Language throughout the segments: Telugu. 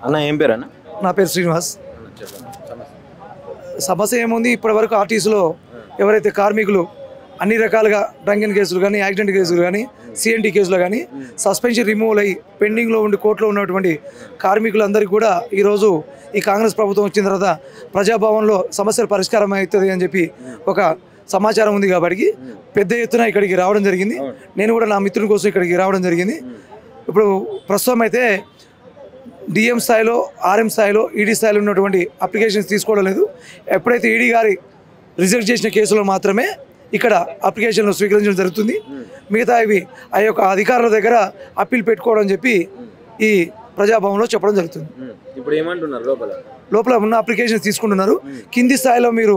అన్న ఏం పేరు అన్న? నా పేరు శ్రీనివాస్. సమస్య ఏముంది, ఇప్పటివరకు ఆర్టీసీలో ఎవరైతే కార్మికులు అన్ని రకాలుగా డ్రంకింగ్ కేసులు కానీ, యాక్సిడెంట్ కేసులు కానీ, సిఎన్టీ కేసులు కానీ సస్పెన్షన్ రిమూవల్ అయ్యి పెండింగ్లో ఉండి కోర్టులో ఉన్నటువంటి కార్మికులందరికీ కూడా ఈరోజు ఈ కాంగ్రెస్ ప్రభుత్వం వచ్చిన తర్వాత ప్రజాభవన్లో సమస్యల పరిష్కారం అవుతుంది అని చెప్పి ఒక సమాచారం ఉంది. కాబట్టి పెద్ద ఎత్తున ఇక్కడికి రావడం జరిగింది. నేను కూడా నా మిత్రుని కోసం ఇక్కడికి రావడం జరిగింది. ఇప్పుడు ప్రస్తుతం అయితే డిఎం స్థాయిలో, ఆర్ఎం స్థాయిలో, ఈడీ స్థాయిలో ఉన్నటువంటి అప్లికేషన్స్ తీసుకోవడం లేదు. ఎప్పుడైతే ఈడీ గారి రిజెక్ట్ చేసిన కేసులో మాత్రమే ఇక్కడ అప్లికేషన్లు స్వీకరించడం జరుగుతుంది. మిగతా ఇవి ఆ యొక్క అధికారుల దగ్గర అప్పీల్ పెట్టుకోవడం చెప్పి ఈ ప్రజాభవన్లో చెప్పడం జరుగుతుంది. ఇప్పుడు ఏమంటున్నారు? లోపల ఉన్న అప్లికేషన్స్ తీసుకుంటున్నారు. కింది స్థాయిలో మీరు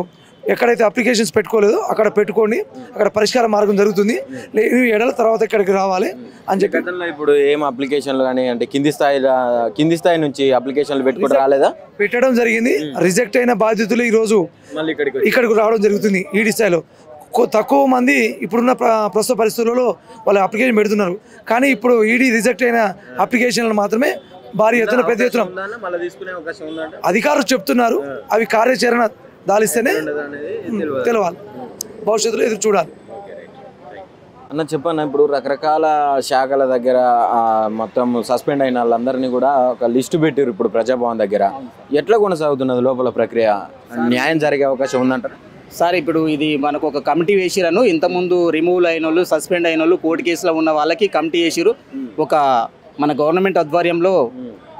ఎక్కడైతే అప్లికేషన్స్ పెట్టుకోలేదో అక్కడ పెట్టుకోండి, అక్కడ పరిష్కార మార్గం జరుగుతుంది. లేని ఏడాది తర్వాత ఇక్కడికి రావాలి అని చెప్పి. ఇప్పుడు ఏం అప్లికేషన్లు కానీ అంటే కింది స్థాయి నుంచి అప్లికేషన్లు పెట్టుకోవడం రాలేదా? పెట్టడం జరిగింది. రిజెక్ట్ అయిన బాధితులు ఈరోజు ఇక్కడికి రావడం జరుగుతుంది. ఈడీ స్థాయిలో తక్కువ మంది ఇప్పుడున్న ప్రస్తుత పరిస్థితులలో వాళ్ళ అప్లికేషన్ పెడుతున్నారు. కానీ ఇప్పుడు ఈడీ రిజెక్ట్ అయిన అప్లికేషన్లు మాత్రమే భారీ ఎత్తున, పెద్ద ఎత్తున అధికారులు చెప్తున్నారు. అవి కార్యాచరణ దాలిస్తేనే తెలవాలి, భవిష్యత్తులో ఎదురు చూడాలి. అన్న చెప్పన్న, ఇప్పుడు రకరకాల శాఖల దగ్గర మొత్తం సస్పెండ్ అయిన వాళ్ళందరినీ కూడా ఒక లిస్టు పెట్టారు ఇప్పుడు ప్రజాభవన్ దగ్గర. ఎట్లా కొనసాగుతున్నది లోపల ప్రక్రియ? న్యాయం జరిగే అవకాశం ఉందంటారా? సార్, ఇప్పుడు ఇది మనకు ఒక కమిటీ వేసిరను. ఇంతకుముందు రిమూవల్ అయిన వాళ్ళు, సస్పెండ్ అయిన వాళ్ళు, కోర్టు కేసులో ఉన్న వాళ్ళకి కమిటీ వేసిరు. ఒక మన గవర్నమెంట్ ఆధ్వర్యంలో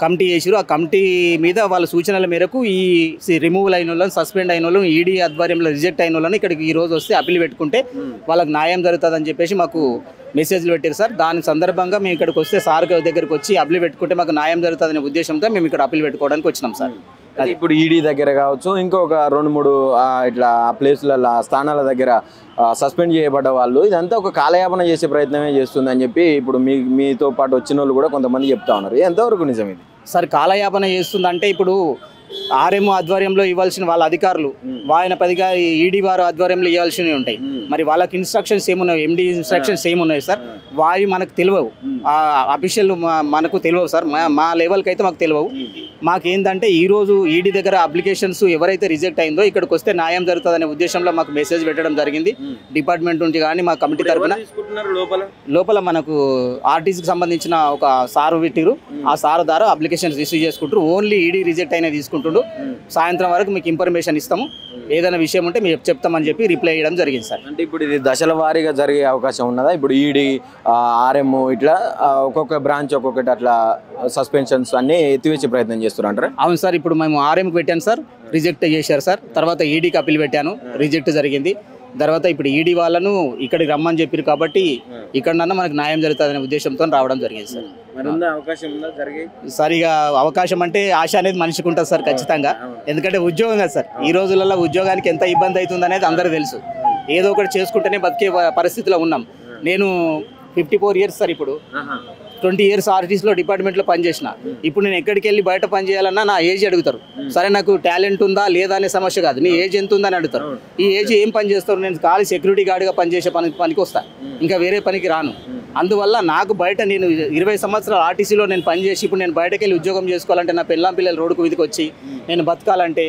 కమిటీ వేసిరు. ఆ కమిటీ మీద వాళ్ళ సూచనల మేరకు ఈ రిమూవల్ అయిన వాళ్ళని, సస్పెండ్ అయిన వాళ్ళని, ఈడీ ఆధ్వర్యంలో రిజెక్ట్ అయిన వాళ్ళని ఇక్కడికి ఈరోజు వస్తే అప్పీల్ పెట్టుకుంటే వాళ్ళకి న్యాయం జరుగుతుందని చెప్పేసి మాకు మెసేజ్లు పెట్టారు సార్. దాని సందర్భంగా మేము ఇక్కడికి వస్తే సార్ దగ్గరికి వచ్చి అప్పీల్ పెట్టుకుంటే మాకు న్యాయం జరుగుతుందనే ఉద్దేశంతో మేము ఇక్కడ అప్పీల్ పెట్టుకోవడానికి వచ్చినాం సార్. ఇప్పుడు ఈడీ దగ్గర కావచ్చు, ఇంకొక 2-3 ఇట్లా ప్లేసుల స్థానాల దగ్గర సస్పెండ్ చేయబడ్డ వాళ్ళు ఇదంతా ఒక కాలయాపన చేసే ప్రయత్నమే చేస్తుందని చెప్పి ఇప్పుడు మీతో పాటు వచ్చిన వాళ్ళు కూడా కొంతమంది చెప్తా ఉన్నారు. ఎంతవరకు నిజం ఇది? సార్, కాలయాపన చేస్తుందంటే ఇప్పుడు ఆర్ఎం ఆధ్వర్యంలో ఇవ్వాల్సిన వాళ్ళ అధికారులు ఆయన పదిగా ఈడీ వారు ఆధ్వర్యంలో ఇవ్వాల్సినవి ఉంటాయి. మరి వాళ్ళకి ఇన్స్ట్రక్షన్స్ ఏమున్నాయి, ఎండి ఇన్స్ట్రక్షన్స్ ఏమున్నాయి సార్, వావి మనకు తెలియవు. ఆ అఫీషియల్ మనకు తెలియవు సార్. మా లెవెల్కి అయితే మాకు తెలియవు. మాకేంటంటే ఈరోజు ఈడీ దగ్గర అప్లికేషన్స్ ఎవరైతే రిజెక్ట్ అయిందో ఇక్కడికి వస్తే న్యాయం జరుగుతుందనే ఉద్దేశంలో మాకు మెసేజ్ పెట్టడం జరిగింది. డిపార్ట్మెంట్ నుంచి కానీ మా కమిటీ తరఫున లోపల మనకు ఆర్టీసీకి సంబంధించిన ఒక సారు పెట్టిరు. ఆ సారు ద్వారా అప్లికేషన్స్ రిసీవ్ చేసుకుంటారు. ఓన్లీ ఈడీ రిజెక్ట్ అయినా తీసుకుంటుండ్రు. సాయంత్రం వరకు మీకు ఇన్ఫర్మేషన్ ఇస్తాము, ఏదైనా విషయం ఉంటే మేము చెప్తామని చెప్పి రిప్లై చేయడం జరిగింది సార్. అంటే ఇప్పుడు ఇది దశల వారీగా జరిగే అవకాశం ఉన్నదా? ఇప్పుడు ఈడీ, ఆర్ఎం ఇట్లా ఒక్కొక్క బ్రాంచ్ ఒక్కొక్కటి అట్లా సస్పెన్షన్స్ అన్ని ఎత్తివేసే ప్రయత్నం చేస్తున్నారు? అవును సార్, ఇప్పుడు మేము ఆర్ఎంకి పెట్టాను సార్, రిజెక్ట్ చేశారు సార్. తర్వాత ఈడీకి అప్పీల్ పెట్టాను, రిజెక్ట్ జరిగింది. తర్వాత ఇప్పుడు ఈడీ వాళ్ళను ఇక్కడికి రమ్మని చెప్పారు కాబట్టి ఇక్కడన్నా మనకు న్యాయం జరుగుతుందనే ఉద్దేశంతో రావడం జరిగింది సార్. సార్, ఇక అవకాశం అంటే ఆశ అనేది మనిషికి ఉంటుంది సార్ ఖచ్చితంగా. ఎందుకంటే ఉద్యోగం కదా సార్, ఈ రోజులలో ఉద్యోగానికి ఎంత ఇబ్బంది అవుతుంది అనేది అందరూ తెలుసు. ఏదో ఒకటి చేసుకుంటేనే బతికే పరిస్థితిలో ఉన్నాం. నేను 54 ఇయర్స్ సార్. ఇప్పుడు 20 ఇయర్స్ ఆర్టీసీలో డిపార్ట్మెంట్లో పనిచేసిన. ఇప్పుడు నేను ఎక్కడికి వెళ్ళి బయట పని చేయాలన్నా నా ఏజ్ అడుగుతారు. సరే, నాకు టాలెంట్ ఉందా లేదా అనే సమస్య కాదు, నీ ఏజ్ ఎంత ఉందని అడుగుతారు. ఈ ఏజ్ ఏం పని చేస్తారు? నేను ఖాళీ సెక్యూరిటీ గార్డ్గా పనిచేసే పనికి వస్తాను, ఇంకా వేరే పనికి రాను. అందువల్ల నాకు బయట నేను 20 సంవత్సరాలు ఆర్టీసీలో నేను పనిచేసి ఇప్పుడు నేను బయటకు వెళ్ళి ఉద్యోగం చేసుకోవాలంటే, నా పిల్లలు రోడ్డుకు మీదకి వచ్చి నేను బతకాలంటే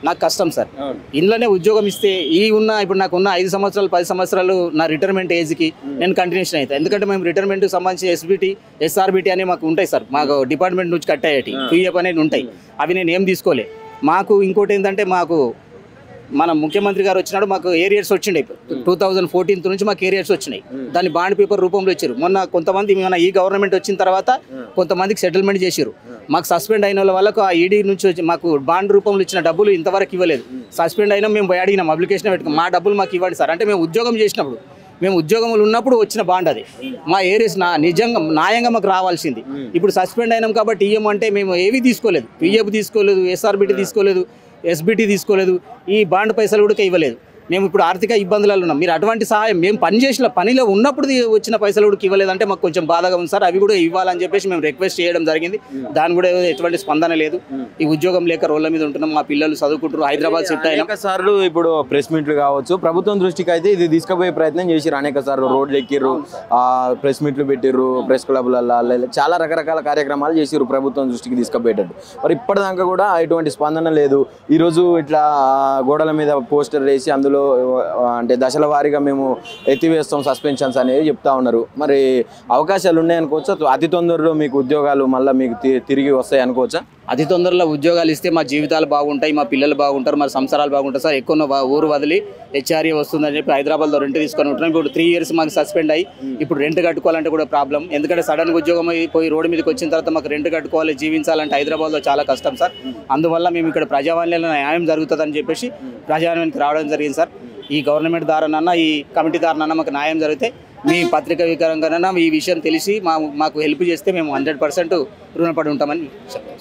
నాకు కష్టం సార్. ఇంట్లోనే ఉద్యోగం ఇస్తే ఇప్పుడు నాకున్న 5 సంవత్సరాలు 10 సంవత్సరాలు నా రిటైర్మెంట్ ఏజ్కి నేను కంటిన్యూషన్ అవుతాను. ఎందుకంటే మేము రిటైర్మెంట్కి సంబంధించి ఎస్బిటీ, ఎస్ఆర్బిటీ అనేవి మాకు ఉంటాయి సార్. మాకు డిపార్ట్మెంట్ నుంచి కట్ అయ్యేటి పీఎఫ్ అనేది ఉంటాయి. అవి నేను ఏం తీసుకోలే. మాకు ఇంకోటి ఏంటంటే, మాకు మన ముఖ్యమంత్రి గారు వచ్చినాడు, మాకు ఏరియర్స్ వచ్చినాయి. 2014 నుంచి మాకు ఏరియర్స్ వచ్చినాయి. దాన్ని బాండ్ పేపర్ రూపంలో ఇచ్చారు. మొన్న కొంతమంది మన ఈ గవర్నమెంట్ వచ్చిన తర్వాత కొంతమందికి సెటిల్మెంట్ చేశారు. మాకు సస్పెండ్ అయిన వాళ్ళకు ఆ ఈడీ నుంచి వచ్చి మాకు బాండ్ రూపంలో ఇచ్చిన డబ్బులు ఇంతవరకు ఇవ్వలేదు. సస్పెండ్ అయినా మేము అడిగినాం, అప్లికేషన్ పెట్టుకున్నాం, మా డబ్బులు మాకు ఇవ్వండి సార్ అంటే. మేము ఉద్యోగం చేసినప్పుడు, మేము ఉద్యోగంలో ఉన్నప్పుడు వచ్చిన బాండ్ అది. మా ఏరియస్ నిజంగా న్యాయంగా మాకు రావాల్సింది. ఇప్పుడు సస్పెండ్ అయినాం కాబట్టి ఇవ్వమంటే మేము ఏవి తీసుకోలేదు. పిఎఫ్ తీసుకోలేదు, ఎస్ఆర్బిటీ తీసుకోలేదు, ఎస్బిటీ తీసుకోలేదు, ఈ బాండ్ పైసలు కూడా ఇవ్వలేదు. మేము ఇప్పుడు ఆర్థిక ఇబ్బందులలో ఉన్నాం, మీరు అటువంటి సహాయం మేము పనిచేసిన పనిలో ఉన్నప్పుడు వచ్చిన పైసలు కూడా ఇవ్వలేదంటే మాకు కొంచెం బాధగా ఉంది సార్. అవి కూడా ఇవ్వాలని చెప్పేసి మేము రిక్వెస్ట్ చేయడం జరిగింది. దాని కూడా ఎటువంటి స్పందన లేదు. ఈ ఉద్యోగం లేక రోడ్ల మీద ఉంటున్నాం, మా పిల్లలు చదువుకుంటారు, హైదరాబాద్ సెట్ అయినా సార్లు ఇప్పుడు ప్రెస్ మీట్లు కావచ్చు, ప్రభుత్వం దృష్టికి అయితే ఇది తీసుకుపోయే ప్రయత్నం చేసిర్రు అనేక సార్లు. రోడ్లు ఎక్కిర్రు, ప్రెస్ మీట్లు పెట్టిర్రు, ప్రెస్ క్లబ్లలో చాలా రకరకాల కార్యక్రమాలు చేసిర్రు ప్రభుత్వం దృష్టికి తీసుకుపోయేటట్టు. మరి ఇప్పటిదాకా కూడా ఎటువంటి స్పందన లేదు. ఈరోజు ఇట్లా గోడల మీద పోస్టర్ వేసి అందులో అంటే దశల వారీగా మేము ఎత్తివేస్తాం సస్పెన్షన్స్ అనేది చెప్తా ఉన్నారు. మరి అవకాశాలు ఉన్నాయనుకోవచ్చా? అతి తొందరలో మీకు ఉద్యోగాలు మళ్ళీ మీకు తిరిగి వస్తాయి అనుకోవచ్చా? అతి తొందరలో ఉద్యోగాలు ఇస్తే మా జీవితాలు బాగుంటాయి, మా పిల్లలు బాగుంటారు, మా సంసారాలు బాగుంటాయి సార్. ఎక్కువ ఊరు వదిలి హెచ్ఆర్ఏ వస్తుందని చెప్పి హైదరాబాద్లో రెంట్ తీసుకొని ఉంటున్నాం. ఇప్పుడు 3 years మాకు సస్పెండ్ అయ్యి ఇప్పుడు రెంట్ కట్టుకోవాలంటే కూడా ప్రాబ్లం. ఎందుకంటే సడన్గా ఉద్యోగం అయిపోయి రోడ్డు మీదకి వచ్చిన తర్వాత మాకు రెంట్ కట్టుకోవాలి, జీవించాలంటే హైదరాబాద్లో చాలా కష్టం సార్. అందువల్ల మేము ఇక్కడ ప్రజావాణిలో న్యాయం జరుగుతుందని చెప్పేసి ప్రజావాణికి రావడం జరిగింది సార్. ఈ గవర్నమెంట్ ద్వారానన్నా ఈ కమిటీ ద్వారానన్నా మాకు న్యాయం జరిగితే మీ పత్రికా వికరంగానన్నా ఈ విషయం తెలిసి మాకు హెల్ప్ చేస్తే మేము 100% రుణపడి ఉంటామని చెప్తాం.